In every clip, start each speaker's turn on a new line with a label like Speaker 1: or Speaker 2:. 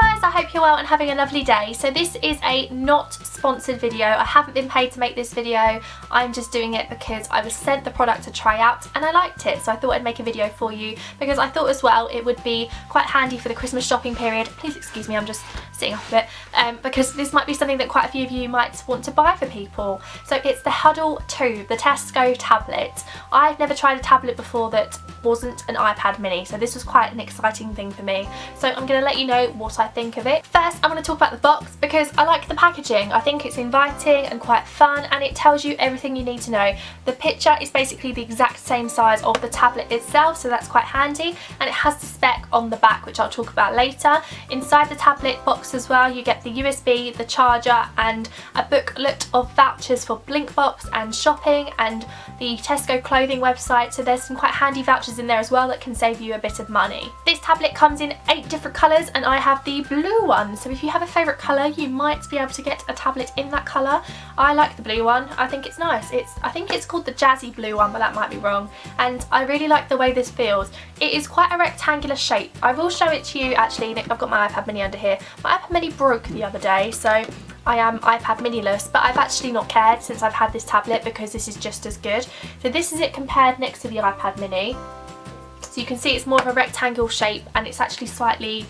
Speaker 1: Hi guys, I hope you're well and having a lovely day. So this is a not sponsored video. I haven't been paid to make this video. I'm just doing it because I was sent the product to try out and I liked it. So I thought I'd make a video for you because I thought as well it would be quite handy for the Christmas shopping period. Please excuse me, I'm just sitting up a bit because this might be something that quite a few of you might want to buy for people. So it's the Hudl 2, the Tesco tablet. I've never tried a tablet before that wasn't an iPad mini, so this was quite an exciting thing for me. So I'm going to let you know what I think of it. First, I'm going to talk about the box because I like the packaging. I think it's inviting and quite fun and it tells you everything you need to know. The picture is basically the exact same size of the tablet itself, so that's quite handy, and it has the spec on the back, which I'll talk about later. Inside the tablet box as well, you get the USB, the charger, and a booklet of vouchers for Blinkbox and shopping and the Tesco clothing website, so there's some quite handy vouchers in there as well that can save you a bit of money. This tablet comes in 8 different colours and I have the blue one, so if you have a favourite colour you might be able to get a tablet in that colour. I like the blue one, I think it's nice. I think it's called the jazzy blue one, but that might be wrong, and I really like the way this feels. It is quite a rectangular shape. I will show it to you actually. I've got my iPad mini under here. My iPad mini broke the other day, so I am iPad mini-less, but I've actually not cared since I've had this tablet because this is just as good. So this is it compared next to the iPad mini. So you can see it's more of a rectangle shape and it's actually slightly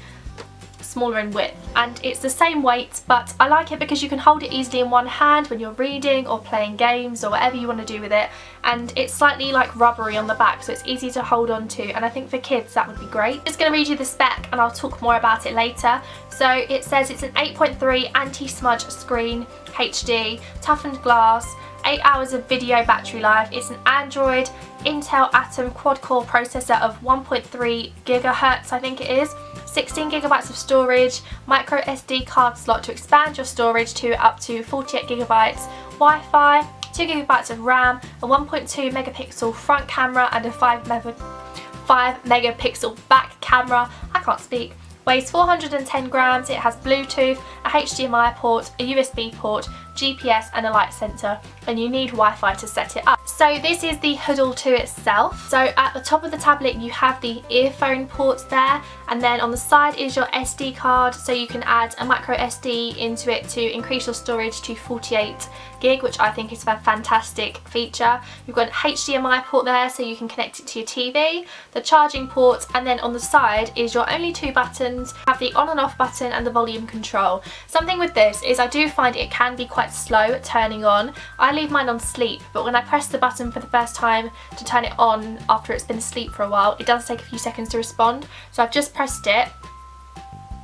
Speaker 1: smaller in width, and it's the same weight, but I like it because you can hold it easily in one hand when you're reading or playing games or whatever you want to do with it, and it's slightly like rubbery on the back, so it's easy to hold on to, and I think for kids that would be great. I'm just going to read you the spec and I'll talk more about it later. So it says it's an 8.3 anti-smudge screen, HD, toughened glass, 8 hours of video battery life. It's an Android Intel Atom quad-core processor of 1.3 gigahertz, I think it is, 16 gigabytes of storage, micro SD card slot to expand your storage to up to 48 gigabytes, Wi-Fi, 2 gigabytes of RAM, a 1.2 megapixel front camera and a 5 megapixel back camera. I can't speak. Weighs 410 grams, it has Bluetooth, a HDMI port, a USB port, GPS and a light sensor, and you need Wi-Fi to set it up. So this is the Hudl 2 itself. So at the top of the tablet you have the earphone ports there, and then on the side is your SD card, so you can add a micro SD into it to increase your storage to 48 gig, which I think is a fantastic feature. You've got an HDMI port there so you can connect it to your TV, the charging port, and then on the side is your only 2 buttons. You have the on and off button and the volume control. Something with this is I do find it can be quite slow at turning on. I leave mine on sleep, but when I press the button for the first time to turn it on after it's been asleep for a while, it does take a few seconds to respond. So I've just pressed it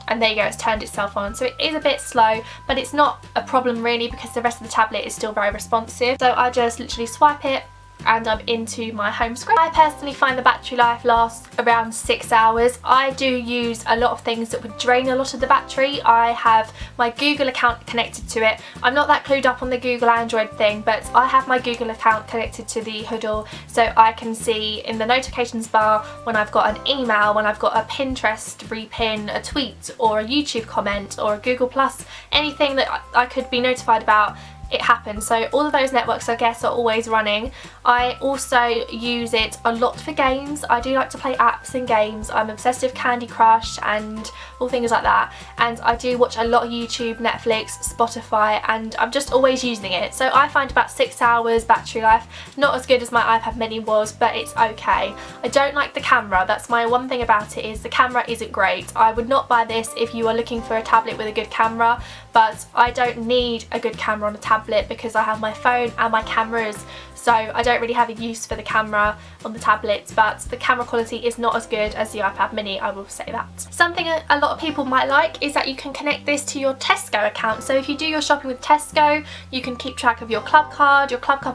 Speaker 1: and there you go, it's turned itself on. So it is a bit slow, but it's not a problem really because the rest of the tablet is still very responsive. So I just literally swipe it and I'm into my home screen. I personally find the battery life lasts around 6 hours. I do use a lot of things that would drain a lot of the battery. I have my Google account connected to it. I'm not that clued up on the Google Android thing, but I have my Google account connected to the Hudl, so I can see in the notifications bar when I've got an email, when I've got a Pinterest repin, a tweet or a YouTube comment or a Google Plus, anything that I could be notified about, it happens. So all of those networks I guess are always running. I also use it a lot for games. I do like to play apps and games. I'm obsessed with Candy Crush and all things like that, and I do watch a lot of YouTube, Netflix, Spotify, and I'm just always using it. So I find about 6 hours battery life. Not as good as my iPad mini was, but it's okay. I don't like the camera. That's my one thing about it, is the camera isn't great. I would not buy this if you are looking for a tablet with a good camera, but I don't need a good camera on a tablet because I have my phone and my cameras, so I don't really have a use for the camera on the tablet, but the camera quality is not as good as the iPad mini, I will say that. Something a lot of people might like is that you can connect this to your Tesco account. So if you do your shopping with Tesco, you can keep track of your club card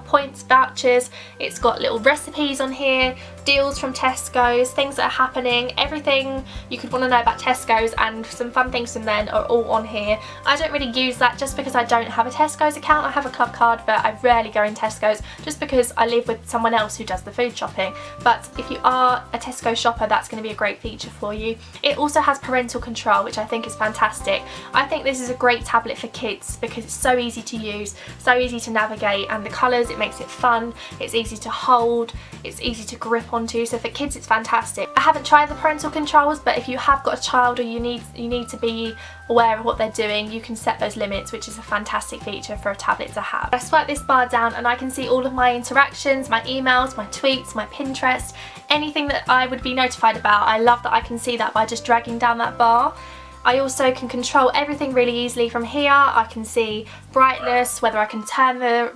Speaker 1: points, vouchers. It's got little recipes on here, deals from Tesco's, things that are happening, everything you could want to know about Tesco's, and some fun things from them are all on here. I don't really use that just because I don't have a Tesco's account. I have a club card, but I rarely go in Tesco's just because I live with someone else who does the food shopping. But if you are a Tesco shopper, that's going to be a great feature for you. It also has Parental Control, which I think is fantastic. I think this is a great tablet for kids because it's so easy to use, so easy to navigate, and the colours, it makes it fun, it's easy to hold, it's easy to grip clip onto, so for kids it's fantastic. I haven't tried the parental controls, but if you have got a child or you need to be aware of what they're doing, you can set those limits, which is a fantastic feature for a tablet to have. I swipe this bar down and I can see all of my interactions, my emails, my tweets, my Pinterest, anything that I would be notified about. I love that I can see that by just dragging down that bar. I also can control everything really easily from here. I can see brightness, whether I can turn the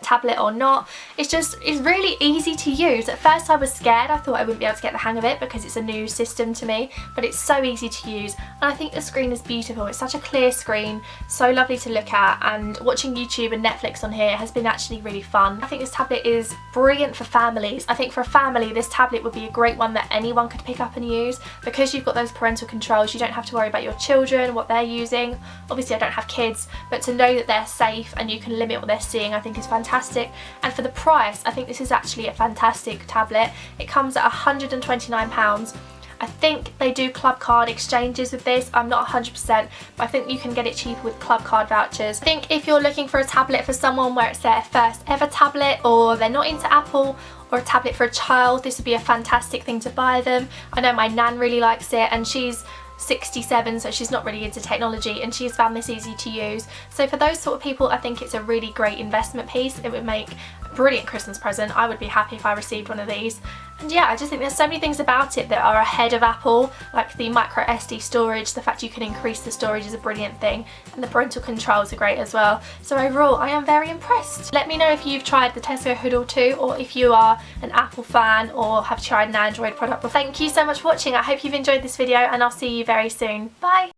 Speaker 1: tablet or not. It's really easy to use. At first I was scared. I thought I wouldn't be able to get the hang of it because it's a new system to me, but it's so easy to use, and I think the screen is beautiful. It's such a clear screen, so lovely to look at, and watching YouTube and Netflix on here has been actually really fun. I think this tablet is brilliant for families. I think for a family this tablet would be a great one that anyone could pick up and use, because you've got those parental controls. You don't have to worry about your children, what they're using. Obviously I don't have kids, but to know that they're safe and you can limit what they're seeing, I think is fantastic. And for the price, I think this is actually a fantastic tablet. It comes at £129. I think they do club card exchanges with this. I'm not 100%, but I think you can get it cheaper with club card vouchers. I think if you're looking for a tablet for someone where it's their first ever tablet, or they're not into Apple, or a tablet for a child, this would be a fantastic thing to buy them. I know my nan really likes it, and she's 67, so she's not really into technology, and she's found this easy to use. So for those sort of people, I think it's a really great investment piece. It would make a brilliant Christmas present. I would be happy if I received one of these. And yeah, I just think there's so many things about it that are ahead of Apple, like the micro SD storage. The fact you can increase the storage is a brilliant thing, and the parental controls are great as well. So overall, I am very impressed. Let me know if you've tried the Tesco Hudl too, or if you are an Apple fan or have tried an Android product before. Thank you so much for watching. I hope you've enjoyed this video, and I'll see you very soon. Bye!